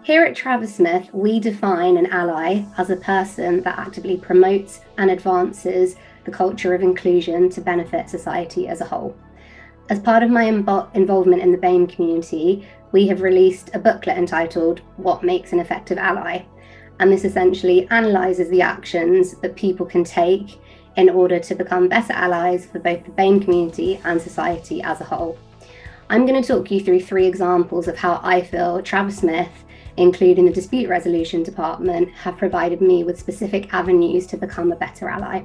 Here at Travers Smith, we define an ally as a person that actively promotes and advances the culture of inclusion to benefit society as a whole. As part of my involvement in the BAME community, we have released a booklet entitled What Makes an Effective Ally? And this essentially analyses the actions that people can take in order to become better allies for both the BAME community and society as a whole. I'm going to talk you through 3 examples of how I feel Travers Smith, including the dispute resolution department, have provided me with specific avenues to become a better ally.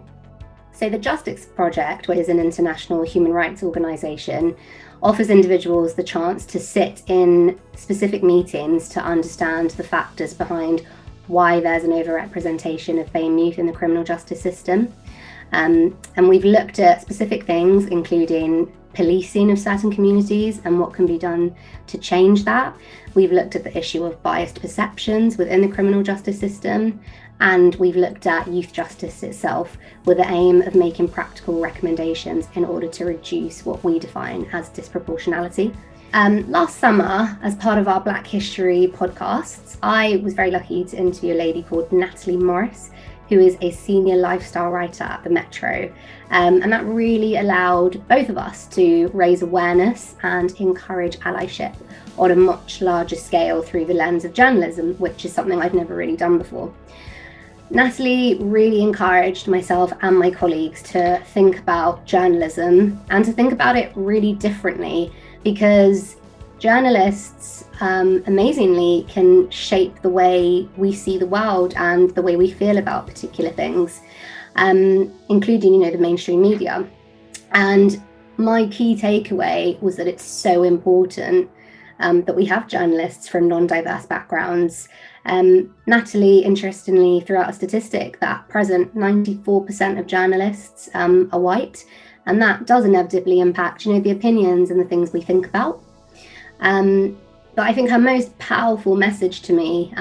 So the Justice Project, which is an international human rights organisation, offers individuals the chance to sit in specific meetings to understand the factors behind why there's an overrepresentation of BAME youth in the criminal justice system. And we've looked at specific things, including policing of certain communities and what can be done to change that. We've looked at the issue of biased perceptions within the criminal justice system, and we've looked at youth justice itself with the aim of making practical recommendations in order to reduce what we define as disproportionality. Last summer, as part of our Black History podcasts, I was very lucky to interview a lady called Natalie Morris, who is a senior lifestyle writer at the Metro. And that really allowed both of us to raise awareness and encourage allyship on a much larger scale through the lens of journalism, which is something I've never really done before. Natalie really encouraged myself and my colleagues to think about journalism and to think about it really differently, because journalists amazingly can shape the way we see the world and the way we feel about particular things, including, the mainstream media. And my key takeaway was that it's so important that we have journalists from non-diverse backgrounds. Natalie, interestingly, threw out a statistic that at present 94% of journalists are white, and that does inevitably impact, the opinions and the things we think about. But I think her most powerful message to me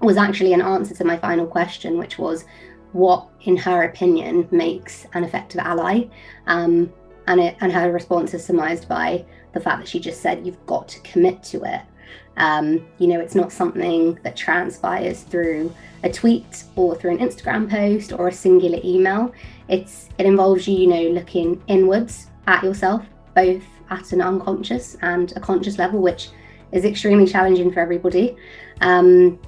was actually an answer to my final question, which was what, in her opinion, makes an effective ally. And her response is surmised by the fact that she just said, you've got to commit to it. It's not something that transpires through a tweet or through an Instagram post or a singular email. It involves you, looking inwards at yourself, both at an unconscious and a conscious level, which is extremely challenging for everybody. And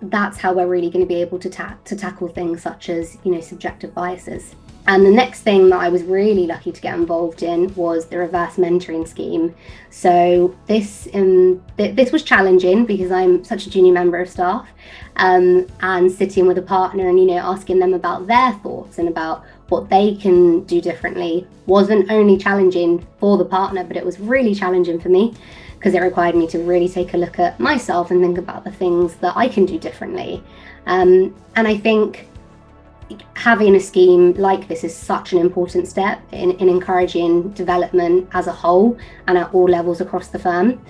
that's how we're really going to be able to tackle things such as, subjective biases. And the next thing that I was really lucky to get involved in was the reverse mentoring scheme. So this was challenging because I'm such a junior member of staff, and sitting with a partner and, asking them about their thoughts and about what they can do differently wasn't only challenging for the partner, but it was really challenging for me because it required me to really take a look at myself and think about the things that I can do differently. And I think having a scheme like this is such an important step in encouraging development as a whole and at all levels across the firm.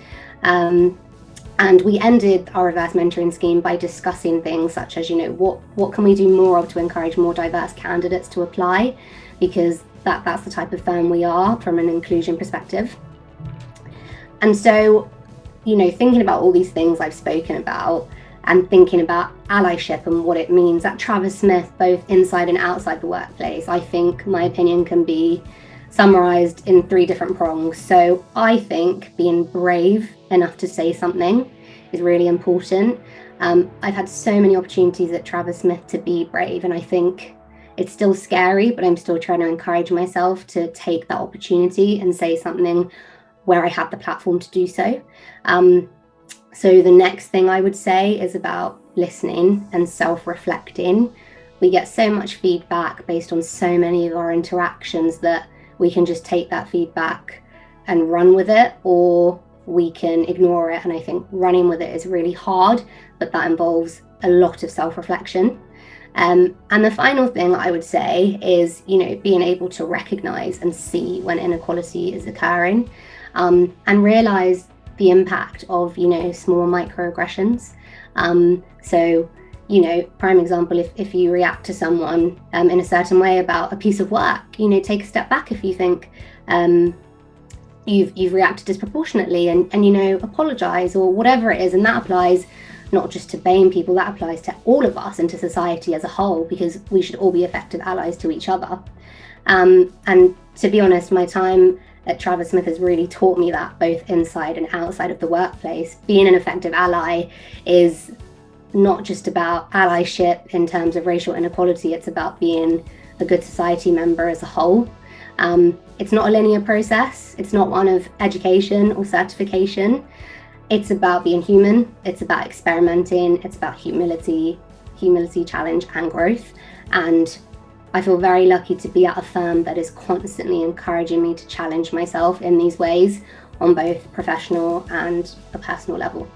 And we ended our reverse mentoring scheme by discussing things such as, what can we do more of to encourage more diverse candidates to apply, because that's the type of firm we are from an inclusion perspective. And so, thinking about all these things I've spoken about and thinking about allyship and what it means at Travers Smith, both inside and outside the workplace, I think my opinion can be summarized in 3 different prongs. So I think being brave enough to say something is really important. I've had so many opportunities at Travers Smith to be brave, and I think it's still scary, but I'm still trying to encourage myself to take that opportunity and say something where I have the platform to do so. So the next thing I would say is about listening and self-reflecting. We get so much feedback based on so many of our interactions that we can just take that feedback and run with it, or we can ignore it. And I think running with it is really hard, but that involves a lot of self-reflection. And the final thing I would say is, being able to recognize and see when inequality is occurring, and realize the impact of, small microaggressions. So, prime example, if you react to someone in a certain way about a piece of work, take a step back if you think you've reacted disproportionately, and apologize or whatever it is. And that applies not just to BAME people, that applies to all of us and to society as a whole, because we should all be effective allies to each other. And to be honest, my time at Travers Smith has really taught me that, both inside and outside of the workplace. Being an effective ally is not just about allyship in terms of racial inequality, it's about being a good society member as a whole. It's not a linear process, it's not one of education or certification. It's about being human, it's about experimenting, it's about humility, challenge, and growth. And I feel very lucky to be at a firm that is constantly encouraging me to challenge myself in these ways on both professional and a personal level.